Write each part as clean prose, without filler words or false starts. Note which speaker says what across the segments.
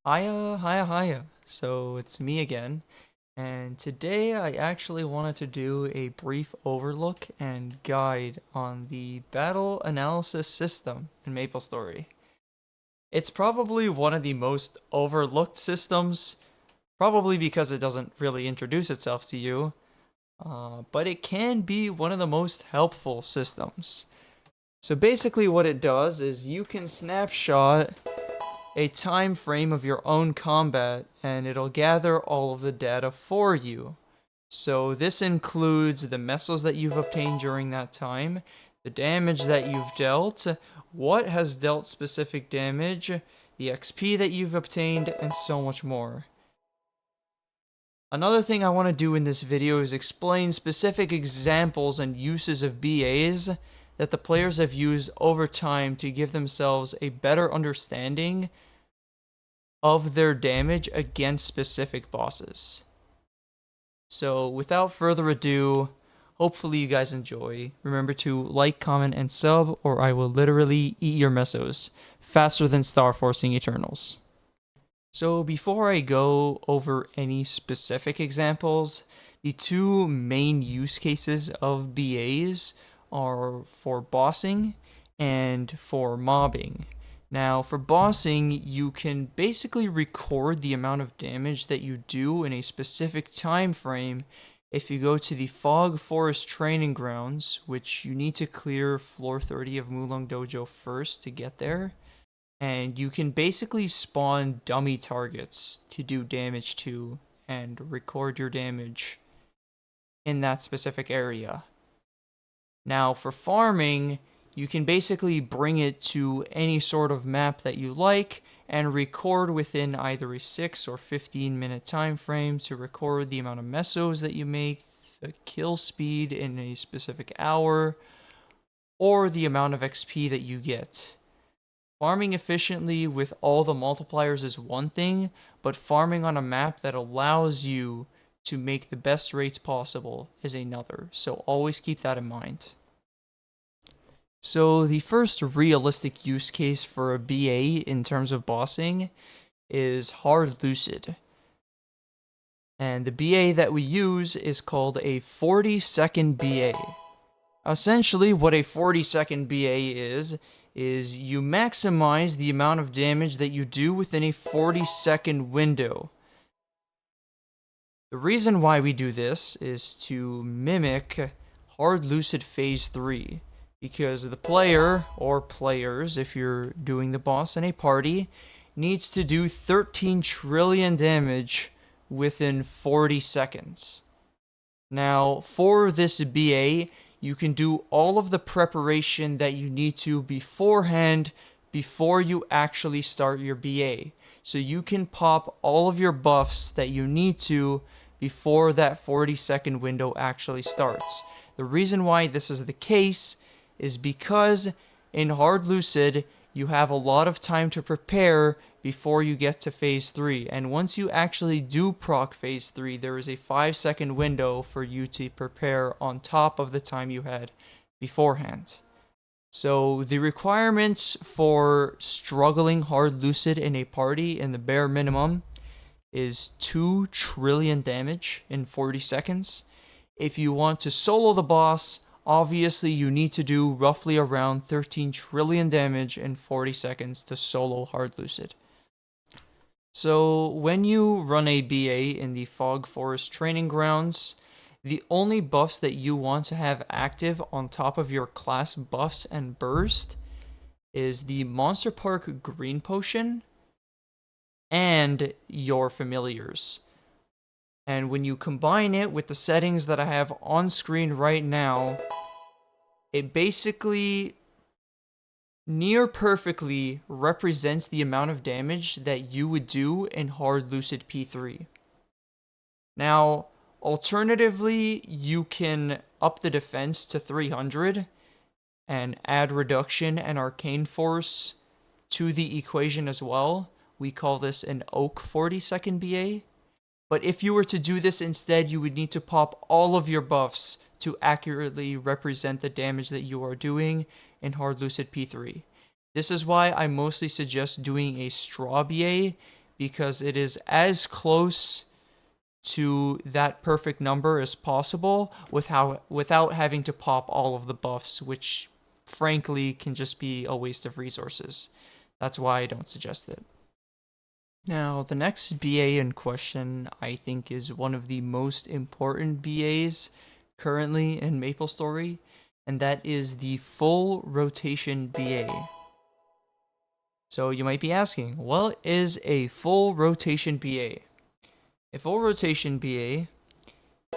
Speaker 1: Hiya. So it's me again, and today I actually wanted to do a brief overlook and guide on the battle analysis system in Maplestory. It's probably one of the most overlooked systems, probably because it doesn't really introduce itself to you, but it can be one of the most helpful systems. So basically what it does is you can snapshot a time frame of your own combat and it'll gather all of the data for you. So this includes the mesos that you've obtained during that time, the damage that you've dealt, what has dealt specific damage, the XP that you've obtained, and so much more. Another thing I want to do in this video is explain specific examples and uses of BAs that the players have used over time to give themselves a better understanding of their damage against specific bosses. So without further ado, hopefully you guys enjoy. Remember to like, comment, and sub, or I will literally eat your mesos faster than Star Forcing Eternals. So before I go over any specific examples, the two main use cases of BAs are for bossing and for mobbing. Now, for bossing, you can basically record the amount of damage that you do in a specific time frame if you go to the Fog Forest Training Grounds, which you need to clear floor 30 of Mulong Dojo first to get there. And you can basically spawn dummy targets to do damage to and record your damage in that specific area. Now, for farming, you can basically bring it to any sort of map that you like and record within either a 6 or 15 minute time frame to record the amount of mesos that you make, the kill speed in a specific hour, or the amount of XP that you get. Farming efficiently with all the multipliers is one thing, but farming on a map that allows you to make the best rates possible is another, so always keep that in mind. So the first realistic use case for a BA in terms of bossing is Hard Lucid. And the BA that we use is called a 40-second BA. Essentially, what a 40-second BA is you maximize the amount of damage that you do within a 40-second window. The reason why we do this is to mimic Hard Lucid Phase 3. Because the player, or players if you're doing the boss in a party, needs to do 13 trillion damage within 40 seconds. Now, for this BA, you can do all of the preparation that you need to beforehand before you actually start your BA. So you can pop all of your buffs that you need to before that 40-second window actually starts. The reason why this is the case is because in Hard Lucid, you have a lot of time to prepare before you get to Phase 3. And once you actually do proc Phase 3, there is a 5-second window for you to prepare on top of the time you had beforehand. So the requirements for struggling Hard Lucid in a party in the bare minimum is 2 trillion damage in 40 seconds. If you want to solo the boss, obviously you need to do roughly around 13 trillion damage in 40 seconds to solo Hard Lucid. So when you run a BA in the Fog Forest Training Grounds, the only buffs that you want to have active on top of your class buffs and burst is the Monster Park Green Potion and your familiars. And when you combine it with the settings that I have on screen right now, it basically near perfectly represents the amount of damage that you would do in Hard Lucid P3. Now, alternatively, you can up the defense to 300 and add reduction and arcane force to the equation as well. We call this an Oak 40-second BA. But if you were to do this instead, you would need to pop all of your buffs to accurately represent the damage that you are doing in Hard Lucid P3. This is why I mostly suggest doing a straw BA, because it is as close to that perfect number as possible without having to pop all of the buffs, which frankly can just be a waste of resources. That's why I don't suggest it. Now, the next BA in question, I think, is one of the most important BAs currently in Maplestory, and that is the full rotation BA. So you might be asking, what is a full rotation BA? A full rotation BA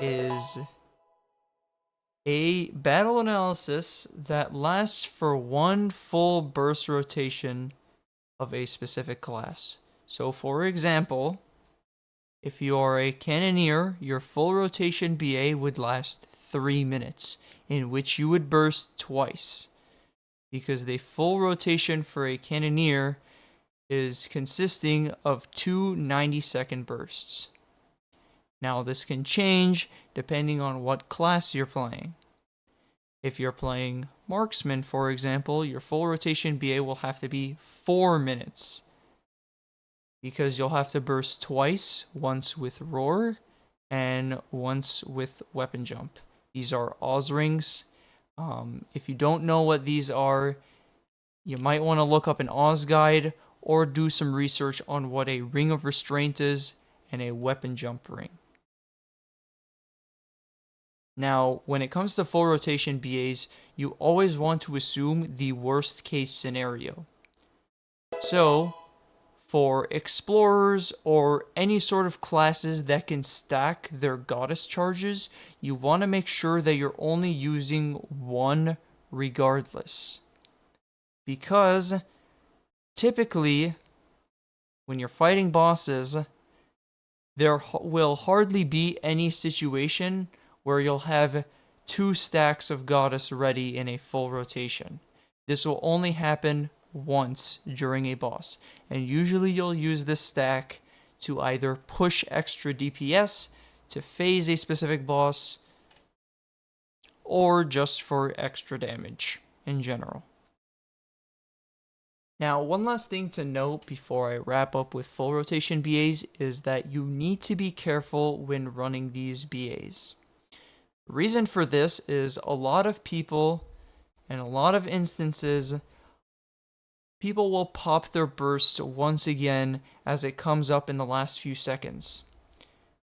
Speaker 1: is a battle analysis that lasts for one full burst rotation of a specific class. So for example, if you are a cannoneer, your full rotation BA would last 3 minutes, in which you would burst twice, because the full rotation for a cannoneer is consisting of two 90-second bursts. Now this can change depending on what class you're playing. If you're playing marksman, for example, your full rotation BA will have to be 4 minutes, because you'll have to burst twice, once with roar and once with weapon jump. These are Oz rings. If you don't know what these are, you might want to look up an Oz guide or do some research on what a ring of restraint is and a weapon jump ring. Now, when it comes to full rotation BAs, you always want to assume the worst case scenario. So, for explorers or any sort of classes that can stack their goddess charges, you want to make sure that you're only using one regardless. Because typically, when you're fighting bosses, there will hardly be any situation where you'll have 2 stacks of goddess ready in a full rotation. This will only happen once during a boss, and usually you'll use this stack to either push extra DPS to phase a specific boss, or just for extra damage in general. Now, one last thing to note before I wrap up with full rotation BAs is that you need to be careful when running these BAs. The reason for this is a lot of people, in a lot of instances, people will pop their bursts once again as it comes up in the last few seconds,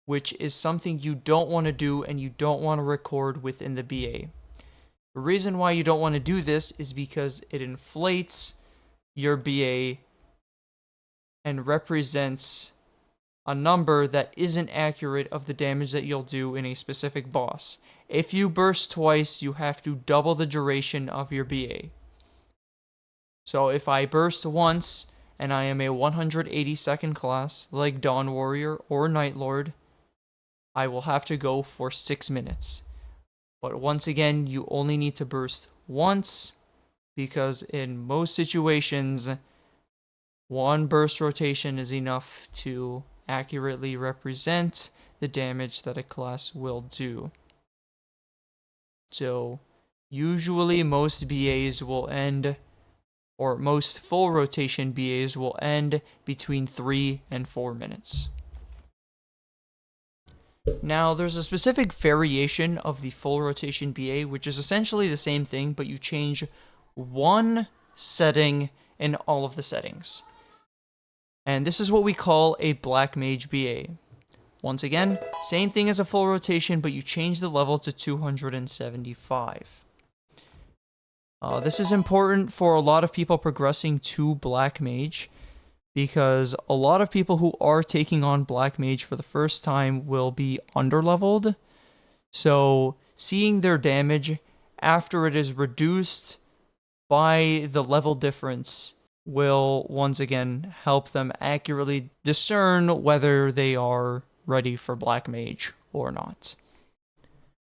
Speaker 1: which is something you don't want to do and you don't want to record within the BA. The reason why you don't want to do this is because it inflates your BA and represents a number that isn't accurate of the damage that you'll do in a specific boss. If you burst twice, you have to double the duration of your BA. So if I burst once, and I am a 180-second class, like Dawn Warrior or Night Lord, I will have to go for 6 minutes. But once again, you only need to burst once, because in most situations, one burst rotation is enough to accurately represent the damage that a class will do. So, usually most BAs will end, or most full rotation BAs will end between 3 and 4 minutes. Now, there's a specific variation of the full rotation BA, which is essentially the same thing, but you change one setting in all of the settings. And this is what we call a Black Mage BA. Once again, same thing as a full rotation, but you change the level to 275. This is important for a lot of people progressing to Black Mage, because a lot of people who are taking on Black Mage for the first time will be underleveled. So seeing their damage after it is reduced by the level difference will once again help them accurately discern whether they are ready for Black Mage or not.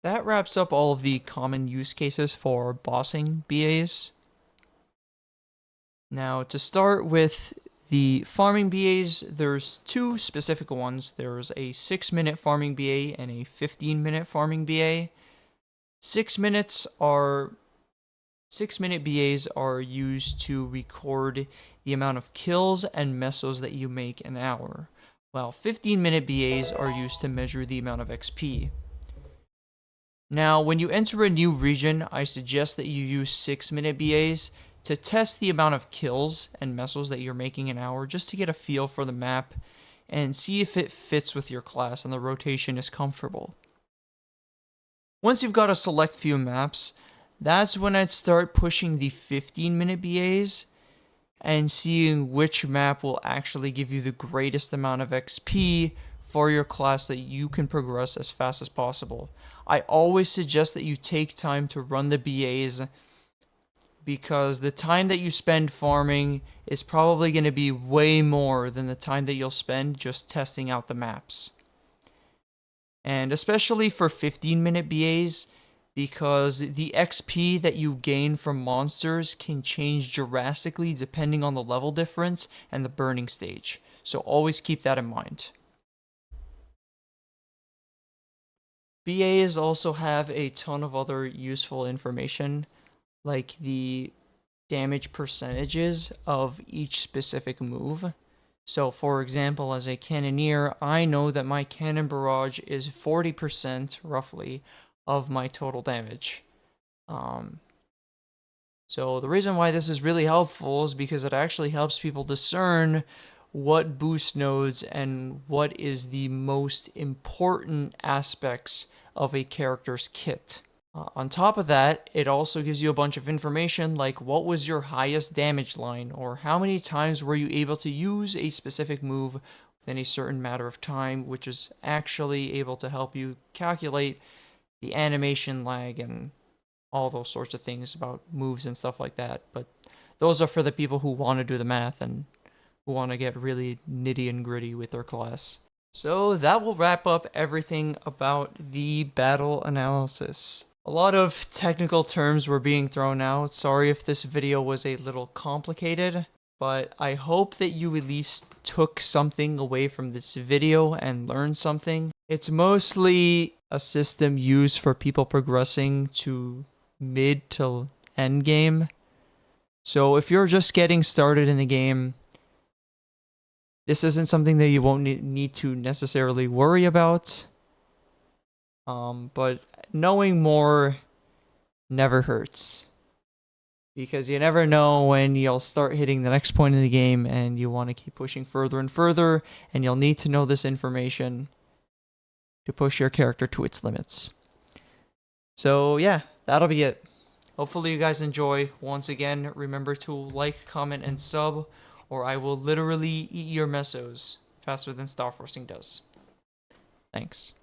Speaker 1: That wraps up all of the common use cases for bossing BAs. Now, to start with the farming BAs, there's 2 specific ones. There's a 6-minute farming BA and a 15-minute farming BA. 6 minutes are 6-minute BAs are used to record the amount of kills and mesos that you make an hour, while 15-minute BAs are used to measure the amount of XP. Now, when you enter a new region, I suggest that you use 6-minute BAs to test the amount of kills and mesos that you're making an hour, just to get a feel for the map and see if it fits with your class and the rotation is comfortable. Once you've got a select few maps, that's when I'd start pushing the 15-minute BAs and seeing which map will actually give you the greatest amount of XP for your class that you can progress as fast as possible. I always suggest that you take time to run the BAs, because the time that you spend farming is probably going to be way more than the time that you'll spend just testing out the maps. And especially for 15-minute BAs, because the XP that you gain from monsters can change drastically depending on the level difference and the burning stage. So always keep that in mind. BAs also have a ton of other useful information, like the damage percentages of each specific move. So for example, as a cannoneer, I know that my cannon barrage is 40% roughly of my total damage. So the reason why this is really helpful is because it actually helps people discern what boost nodes and what is the most important aspects of a character's kit. On top of that, it also gives you a bunch of information like what was your highest damage line, or how many times were you able to use a specific move within a certain matter of time, which is actually able to help you calculate the animation lag and all those sorts of things about moves and stuff like that. But those are for the people who want to do the math and who want to get really nitty and gritty with their class. So that will wrap up everything about the battle analysis. A lot of technical terms were being thrown out. Sorry if this video was a little complicated, but I hope that you at least took something away from this video and learned something. It's mostly a system used for people progressing to mid to end game. So if you're just getting started in the game, this isn't something that you won't need to necessarily worry about. But knowing more never hurts, because you never know when you'll start hitting the next point in the game and you want to keep pushing further and further, and you'll need to know this information to push your character to its limits. So yeah, that'll be it. Hopefully you guys enjoy. Once again, remember to like, comment, and sub, or I will literally eat your mesos faster than Star Forcing does. Thanks.